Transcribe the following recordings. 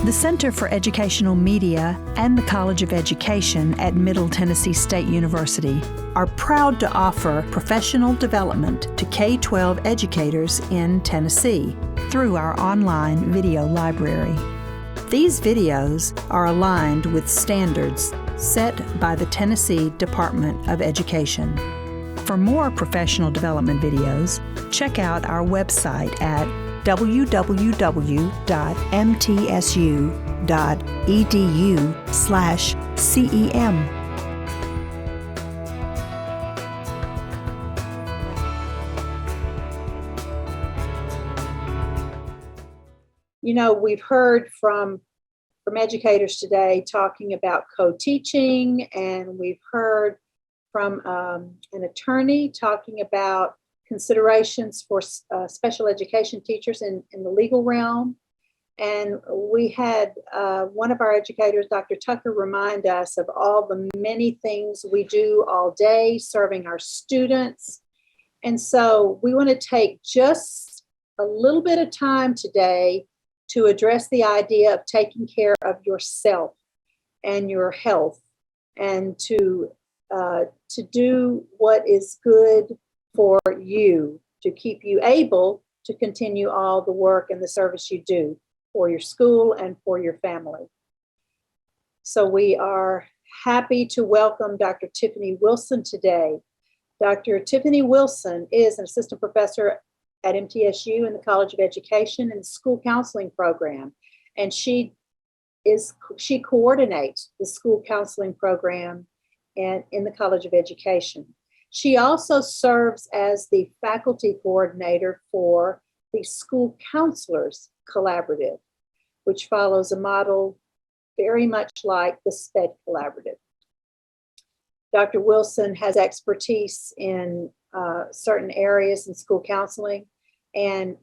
The Center for Educational Media and the College of Education at Middle Tennessee State University are proud to offer professional development to K-12 educators in Tennessee through our online video library. These videos are aligned with standards set by the Tennessee Department of Education. For more professional development videos, check out our website at www.mtsu.edu/CEM. You know, we've heard from educators today talking about co-teaching, and we've heard from an attorney talking about considerations for special education teachers in the legal realm. And we had one of our educators, Dr. Tucker, remind us of all the many things we do all day serving our students. And so we want to take just a little bit of time today to address the idea of taking care of yourself and your health, and to do what is good for you, to keep you able to continue all the work and the service you do for your school and for your family. So we are happy to welcome Dr. Tiffany Wilson today. Dr. Tiffany Wilson is an assistant professor at MTSU in the College of Education and the School Counseling Program, and she coordinates the school counseling program and in the College of Education. She also serves as the faculty coordinator for the School Counselors Collaborative, which follows a model very much like the SPED Collaborative. Dr. Wilson has expertise in certain areas in school counseling, and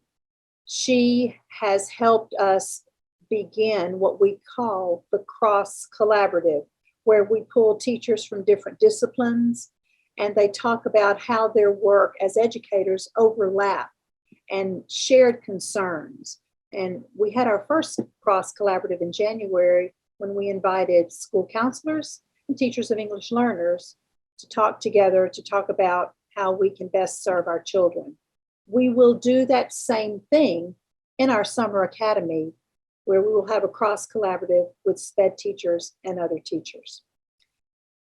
she has helped us begin what we call the Cross Collaborative, where we pull teachers from different disciplines and they talk about how their work as educators overlap and shared concerns. And we had our first Cross Collaborative in January when we invited school counselors and teachers of English learners to talk together to talk about how we can best serve our children. We will do that same thing in our summer academy, where we will have a Cross Collaborative with SPED teachers and other teachers.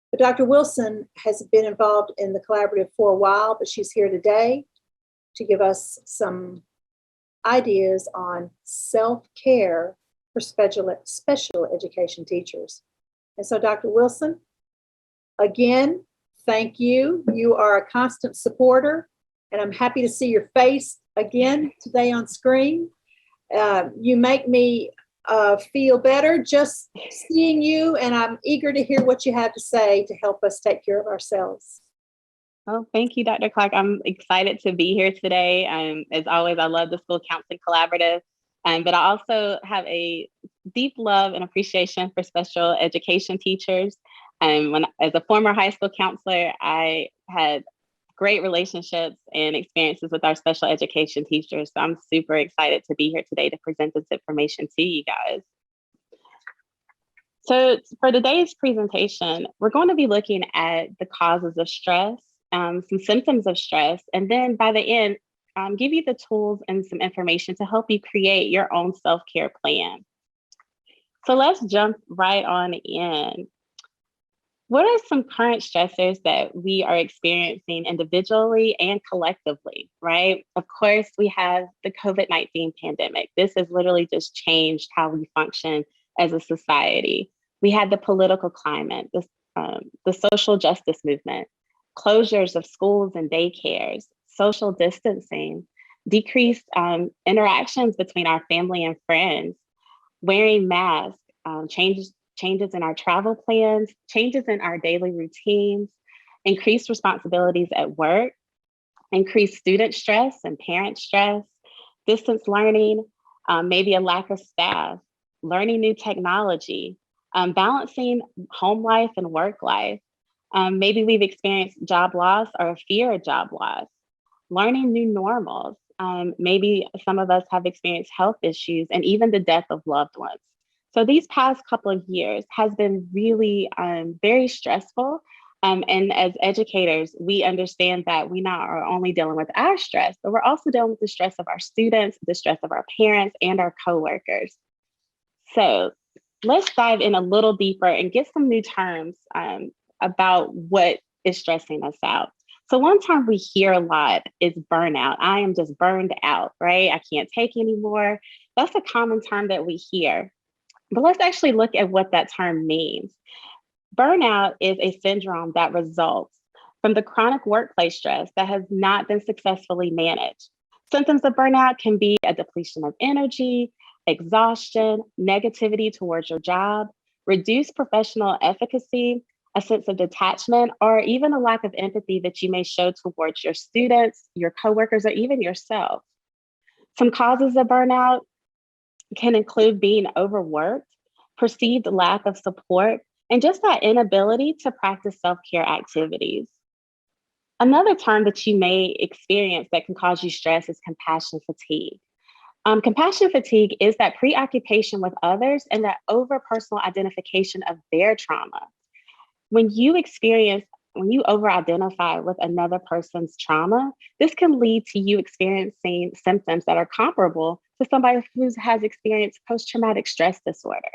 But Dr. Wilson has been involved in the collaborative for a while, but she's here today to give us some ideas on self-care for special education teachers. And so, Dr. Wilson, again, thank you. You are a constant supporter, and I'm happy to see your face again today on screen. You make me feel better just seeing you, and I'm eager to hear what you have to say to help us take care of ourselves. Oh, thank you, Dr. Clark. I'm excited to be here today. As always, I love the School Counseling Collaborative, but I also have a deep love and appreciation for special education teachers. As a former high school counselor, I had great relationships and experiences with our special education teachers. So I'm super excited to be here today to present this information to you guys. So for today's presentation, we're going to be looking at the causes of stress, some symptoms of stress, and then by the end, give you the tools and some information to help you create your own self-care plan. So let's jump right on in. What are some current stressors that we are experiencing individually and collectively, right? Of course, we have the COVID-19 pandemic. This has literally just changed how we function as a society. We had the political climate, the social justice movement, closures of schools and daycares, social distancing, decreased interactions between our family and friends, wearing masks, changes in our travel plans, changes in our daily routines, increased responsibilities at work, increased student stress and parent stress, distance learning, maybe a lack of staff, learning new technology, balancing home life and work life. Maybe we've experienced job loss or a fear of job loss, learning new normals. Maybe some of us have experienced health issues and even the death of loved ones. So these past couple of years has been really very stressful. And as educators, we understand that we not are only dealing with our stress, but we're also dealing with the stress of our students, the stress of our parents, and our coworkers. So let's dive in a little deeper and get some new terms about what is stressing us out. So one term we hear a lot is burnout. I am just burned out, right? I can't take anymore. That's a common term that we hear. But let's actually look at what that term means. Burnout is a syndrome that results from the chronic workplace stress that has not been successfully managed. Symptoms of burnout can be a depletion of energy, exhaustion, negativity towards your job, reduced professional efficacy, a sense of detachment, or even a lack of empathy that you may show towards your students, your coworkers, or even yourself. Some causes of burnout can include being overworked, perceived lack of support, and just that inability to practice self-care activities. Another term that you may experience that can cause you stress is compassion fatigue. Compassion fatigue is that preoccupation with others and that over-personal identification of their trauma. When you over-identify with another person's trauma, this can lead to you experiencing symptoms that are comparable to somebody who has experienced post-traumatic stress disorder.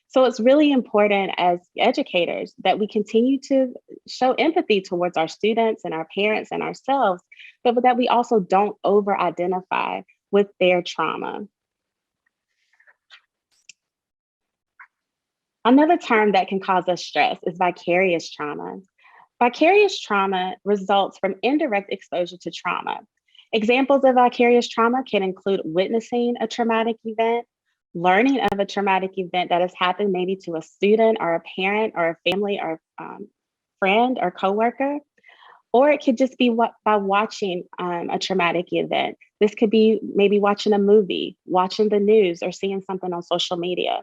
So it's really important as educators that we continue to show empathy towards our students and our parents and ourselves, but that we also don't over-identify with their trauma. Another term that can cause us stress is vicarious trauma. Vicarious trauma results from indirect exposure to trauma. Examples of vicarious trauma can include witnessing a traumatic event, learning of a traumatic event that has happened maybe to a student or a parent or a family or friend or coworker, or it could just be by watching a traumatic event. This could be maybe watching a movie, watching the news, or seeing something on social media.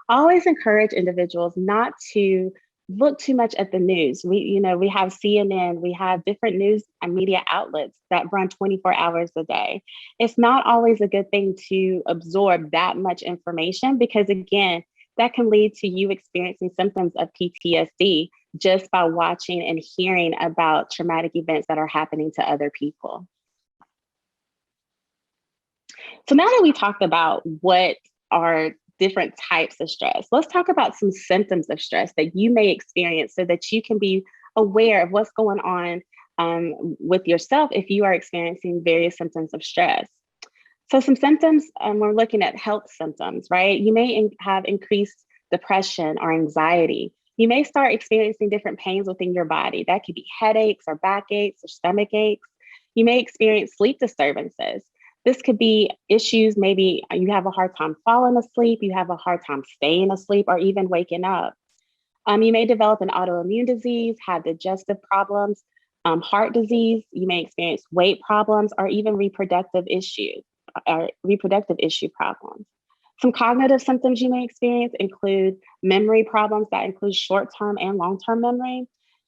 I always encourage individuals not to look too much at the news. We have CNN, we have different news and media outlets that run 24 hours a day. It's not always a good thing to absorb that much information because again, that can lead to you experiencing symptoms of PTSD just by watching and hearing about traumatic events that are happening to other people. So now that we talked about what are different types of stress, let's talk about some symptoms of stress that you may experience so that you can be aware of what's going on with yourself if you are experiencing various symptoms of stress. So some symptoms, we're looking at health symptoms, right? You may have increased depression or anxiety. You may start experiencing different pains within your body. That could be headaches or backaches or stomach aches. You may experience sleep disturbances. This could be issues, maybe you have a hard time falling asleep, you have a hard time staying asleep, or even waking up. You may develop an autoimmune disease, have digestive problems, heart disease. You may experience weight problems, or even reproductive issue problems. Some cognitive symptoms you may experience include memory problems that include short-term and long-term memory,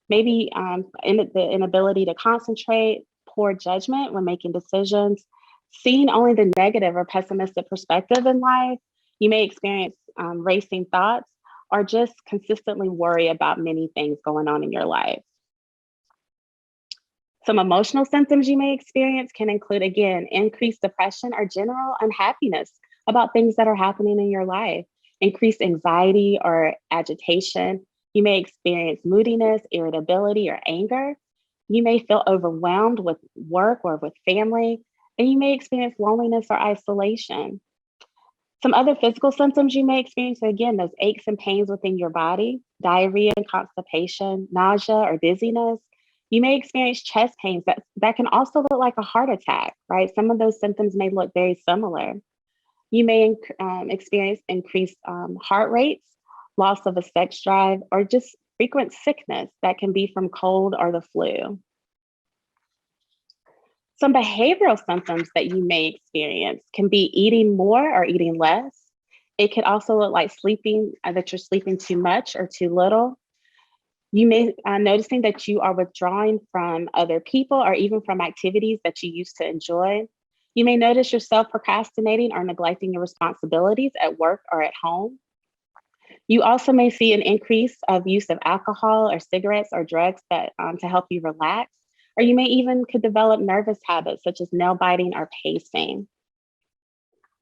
maybe the inability to concentrate, poor judgment when making decisions, seeing only the negative or pessimistic perspective in life. You may experience racing thoughts or just consistently worry about many things going on in your life. Some emotional symptoms you may experience can include, again, increased depression or general unhappiness about things that are happening in your life, increased anxiety or agitation. You may experience moodiness, irritability, or anger. You may feel overwhelmed with work or with family, and you may experience loneliness or isolation. Some other physical symptoms you may experience, again, those aches and pains within your body, diarrhea and constipation, nausea or dizziness. You may experience chest pains that can also look like a heart attack, right? Some of those symptoms may look very similar. You may experience increased heart rates, loss of a sex drive, or just frequent sickness that can be from cold or the flu. Some behavioral symptoms that you may experience can be eating more or eating less. It could also look like sleeping, that you're sleeping too much or too little. You may noticing that you are withdrawing from other people or even from activities that you used to enjoy. You may notice yourself procrastinating or neglecting your responsibilities at work or at home. You also may see an increase of use of alcohol or cigarettes or drugs that to help you relax, or you may even could develop nervous habits such as nail biting or pacing.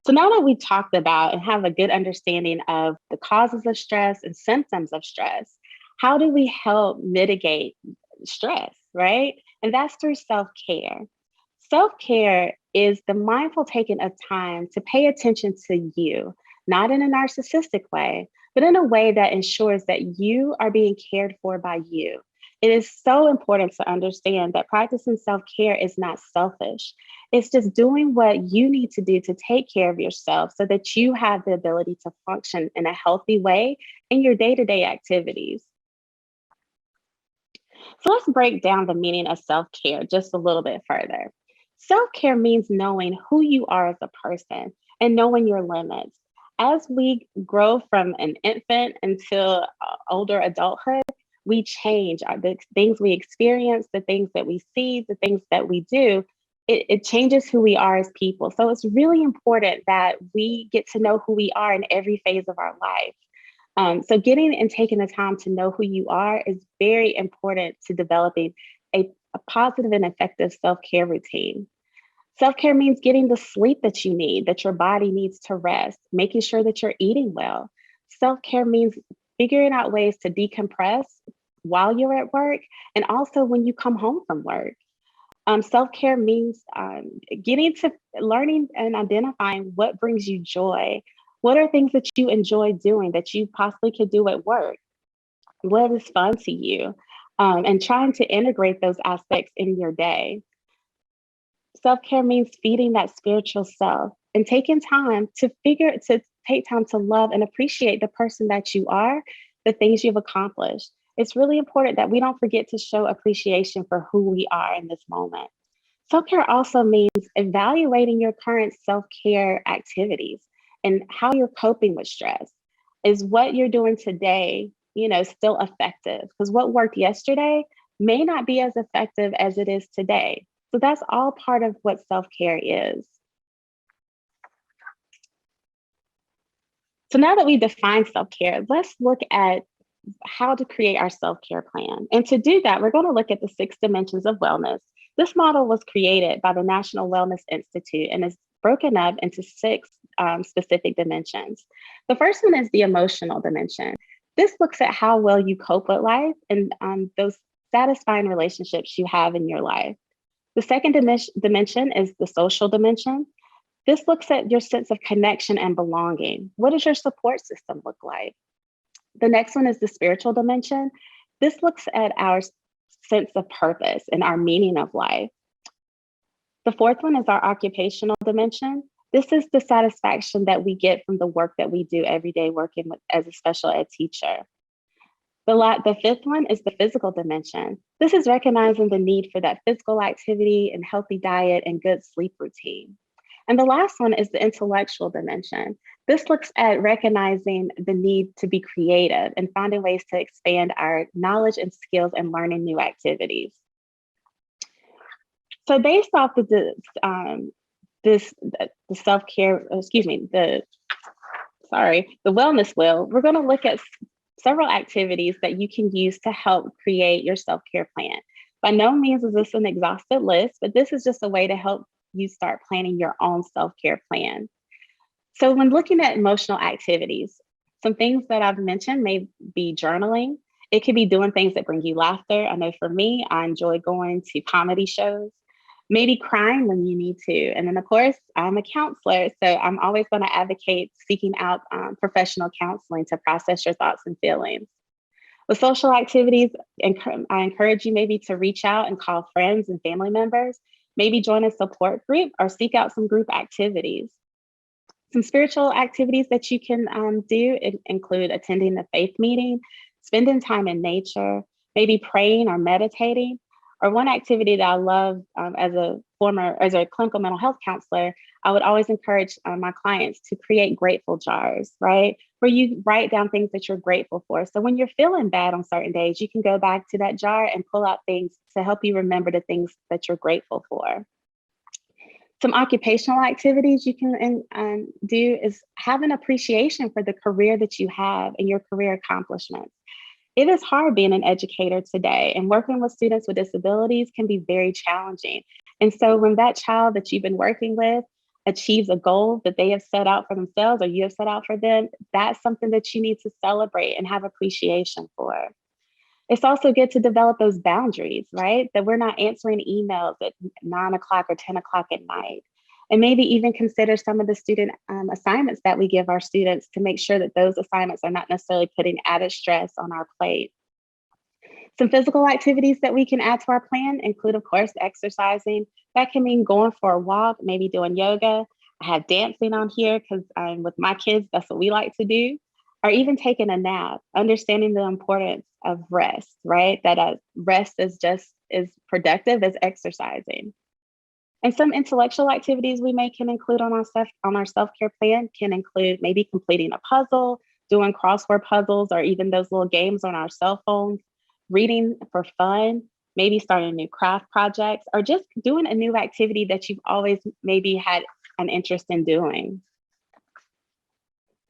So now that we talked about and have a good understanding of the causes of stress and symptoms of stress, how do we help mitigate stress, right? And that's through self-care. Self-care is the mindful taking of time to pay attention to you, not in a narcissistic way, but in a way that ensures that you are being cared for by you. It is so important to understand that practicing self-care is not selfish. It's just doing what you need to do to take care of yourself so that you have the ability to function in a healthy way in your day-to-day activities. So let's break down the meaning of self-care just a little bit further. Self-care means knowing who you are as a person and knowing your limits. As we grow from an infant until older adulthood, we change the things we experience, the things that we see, the things that we do. It changes who we are as people. So it's really important that we get to know who we are in every phase of our life. So getting and taking the time to know who you are is very important to developing a positive and effective self-care routine. Self-care means getting the sleep that you need, that your body needs to rest, making sure that you're eating well. Self-care means figuring out ways to decompress while you're at work and also when you come home from work. Self-care means getting to learning and identifying what brings you joy. What are things that you enjoy doing that you possibly could do at work? What is fun to you? And trying to integrate those aspects in your day. Self-care means feeding that spiritual self and taking time to take time to love and appreciate the person that you are, the things you've accomplished. It's really important that we don't forget to show appreciation for who we are in this moment. Self-care also means evaluating your current self-care activities and how you're coping with stress. Is what you're doing today, still effective? Because what worked yesterday may not be as effective as it is today. So that's all part of what self-care is. So now that we define self-care, let's look at how to create our self-care plan. And to do that, we're going to look at the 6 dimensions of wellness. This model was created by the National Wellness Institute and is broken up into 6 specific dimensions. The first one is the emotional dimension. This looks at how well you cope with life and those satisfying relationships you have in your life. The second dimension is the social dimension. This looks at your sense of connection and belonging. What does your support system look like? The next one is the spiritual dimension. This looks at our sense of purpose and our meaning of life. The fourth one is our occupational dimension. This is the satisfaction that we get from the work that we do every day working as a special ed teacher. The fifth one is the physical dimension. This is recognizing the need for that physical activity and healthy diet and good sleep routine. And the last one is the intellectual dimension. This looks at recognizing the need to be creative and finding ways to expand our knowledge and skills and learning new activities. So based off of the self-care, the wellness wheel, we're going to look at several activities that you can use to help create your self-care plan. By no means is this an exhaustive list, but this is just a way to help you start planning your own self-care plan. So when looking at emotional activities, some things that I've mentioned may be journaling. It could be doing things that bring you laughter. I know for me, I enjoy going to comedy shows, maybe crying when you need to. And then of course, I'm a counselor, so I'm always going to advocate seeking out professional counseling to process your thoughts and feelings. With social activities, I encourage you maybe to reach out and call friends and family members, maybe join a support group or seek out some group activities. Some spiritual activities that you can do include attending a faith meeting, spending time in nature, maybe praying or meditating. Or one activity that I love as a clinical mental health counselor, I would always encourage my clients to create grateful jars, right? Where you write down things that you're grateful for. So when you're feeling bad on certain days, you can go back to that jar and pull out things to help you remember the things that you're grateful for. Some occupational activities you can do is have an appreciation for the career that you have and your career accomplishments. It is hard being an educator today, and working with students with disabilities can be very challenging. And so when that child that you've been working with achieves a goal that they have set out for themselves or you have set out for them, that's something that you need to celebrate and have appreciation for. It's also good to develop those boundaries, right? That we're not answering emails at 9 o'clock or 10 o'clock at night. And maybe even consider some of the student assignments that we give our students to make sure that those assignments are not necessarily putting added stress on our plate. Some physical activities that we can add to our plan include, of course, exercising. That can mean going for a walk, maybe doing yoga. I have dancing on here because with my kids, that's what we like to do. Or even taking a nap, understanding the importance of rest, right? That rest is just as productive as exercising. And some intellectual activities we can include on our self-care plan can include maybe completing a puzzle, doing crossword puzzles, or even those little games on our cell phones, reading for fun, maybe starting new craft projects, or just doing a new activity that you've always maybe had an interest in doing.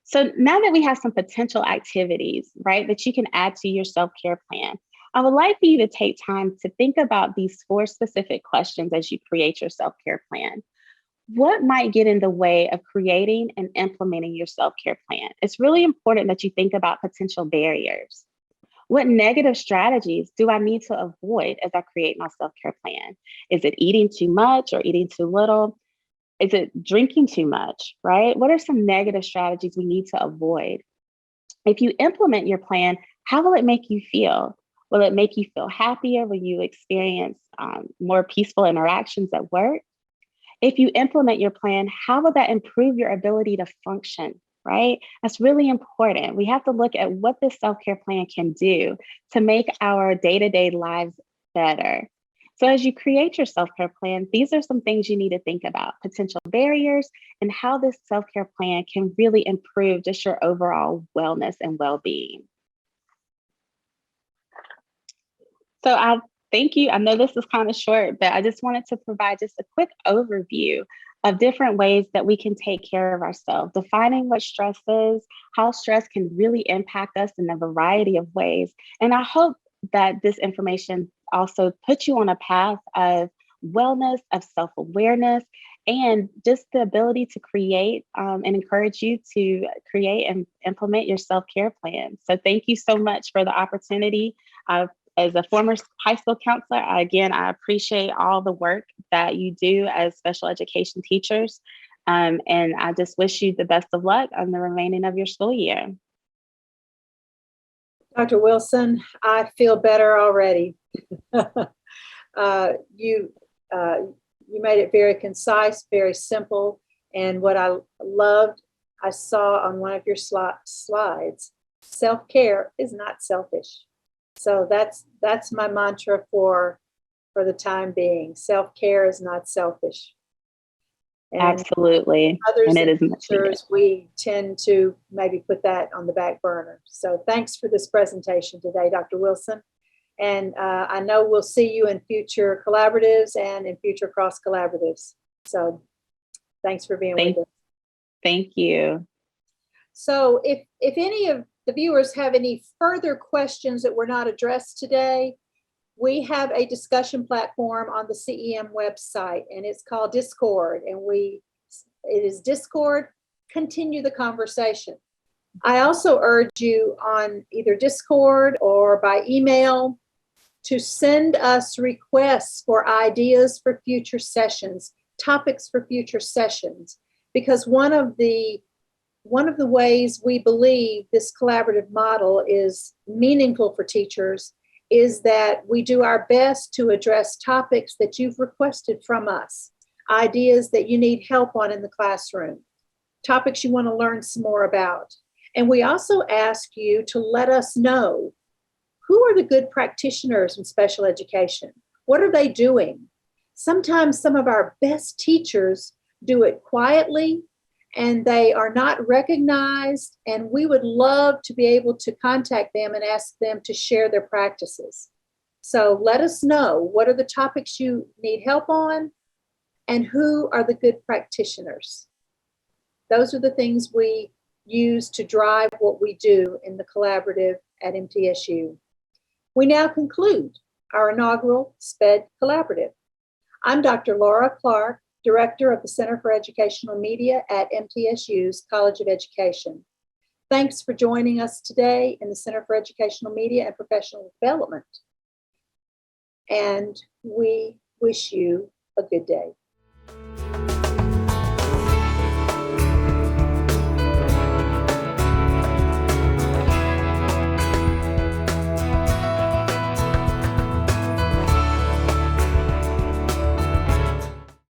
So now that we have some potential activities, right, that you can add to your self-care plan, I would like for you to take time to think about these 4 specific questions as you create your self-care plan. What might get in the way of creating and implementing your self-care plan? It's really important that you think about potential barriers. What negative strategies do I need to avoid as I create my self-care plan? Is it eating too much or eating too little? Is it drinking too much, right? What are some negative strategies we need to avoid? If you implement your plan, how will it make you feel? Will it make you feel happier? Will you experience more peaceful interactions at work? If you implement your plan, how will that improve your ability to function, right? That's really important. We have to look at what this self-care plan can do to make our day-to-day lives better. So as you create your self-care plan, these are some things you need to think about: potential barriers and how this self-care plan can really improve just your overall wellness and well-being. So I thank you. I know this is kind of short, but I just wanted to provide just a quick overview of different ways that we can take care of ourselves, defining what stress is, how stress can really impact us in a variety of ways. And I hope that this information also puts you on a path of wellness, of self-awareness, and just the ability to create and encourage you to create and implement your self-care plan. So thank you so much for the opportunity. As a former high school counselor, again, I appreciate all the work that you do as special education teachers. And I just wish you the best of luck on the remaining of your school year. Dr. Wilson, I feel better already. You made it very concise, very simple. And what I loved, I saw on one of your slides, self-care is not selfish. So that's my mantra for the time being. Self-care is not selfish. And absolutely. Others, and it is much needed. We tend to maybe put that on the back burner. So thanks for this presentation today, Dr. Wilson. And I know we'll see you in future collaboratives and in future cross collaboratives. So thanks for being with us. Thank you. So if any of the viewers have any further questions that were not addressed today, we have a discussion platform on the CEM website, and it's called Discord. And it is Discord. Continue the conversation. I also urge you on either Discord or by email to send us requests for ideas for future sessions, topics for future sessions, because one of the ways we believe this collaborative model is meaningful for teachers is that we do our best to address topics that you've requested from us, ideas that you need help on in the classroom, topics you want to learn some more about. And we also ask you to let us know, who are the good practitioners in special education? What are they doing? Sometimes some of our best teachers do it quietly and they are not recognized, and we would love to be able to contact them and ask them to share their practices. So let us know, what are the topics you need help on, And who are the good practitioners? Those are the things we use to drive what we do in the collaborative at MTSU. We now conclude our inaugural SPED Collaborative. I'm Dr. Laura Clark, Director of the Center for Educational Media at MTSU's College of Education. Thanks for joining us today in the Center for Educational Media and Professional Development. And we wish you a good day.